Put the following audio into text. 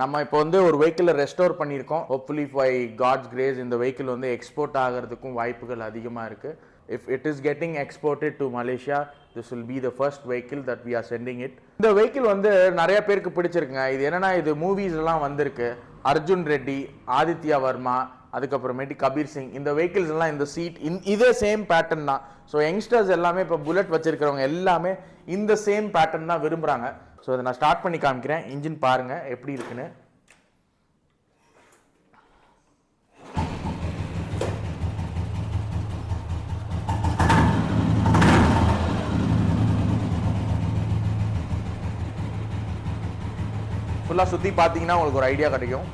நம்ம இப்போ வந்து ஒரு வெஹிக்கிளை ரெஸ்டோர் பண்ணியிருக்கோம். ஹோப்ஃபுல்லி பை காட்ஸ் கிரேஸ் இந்த வெஹிக்கிள் வந்து எக்ஸ்போர்ட் ஆகிறதுக்கும் வாய்ப்புகள் அதிகமாக இருக்குது. If it is getting exported to Malaysia, this will be the first vehicle that we are sending it. இந்த வெஹிக்கிள் வந்து நிறைய பேருக்கு பிடிச்சிருக்குங்க. இது என்னன்னா, இது மூவிஸ்லாம் வந்திருக்கு. அர்ஜுன் ரெட்டி, ஆதித்யா வர்மா, அதுக்கப்புறமேட்டு கபீர் சிங், இந்த வெஹிக்கிள்ஸ் எல்லாம் இந்த சீட் இதே சேம் பேட்டர்ன் தான். ஸோ யங்ஸ்டர்ஸ் எல்லாமே இப்போ புல்லட் வச்சிருக்கிறவங்க எல்லாமே இந்த சேம் பேட்டர்ன் தான் விரும்புகிறாங்க. ஸோ இதை நான் ஸ்டார்ட் பண்ணி காமிக்கிறேன். இன்ஜின் பாருங்கள் எப்படி இருக்குன்னு. ஃபுல்லாக சுற்றி பார்த்தீங்கன்னா உங்களுக்கு ஒரு ஐடியா கிடைக்கும்.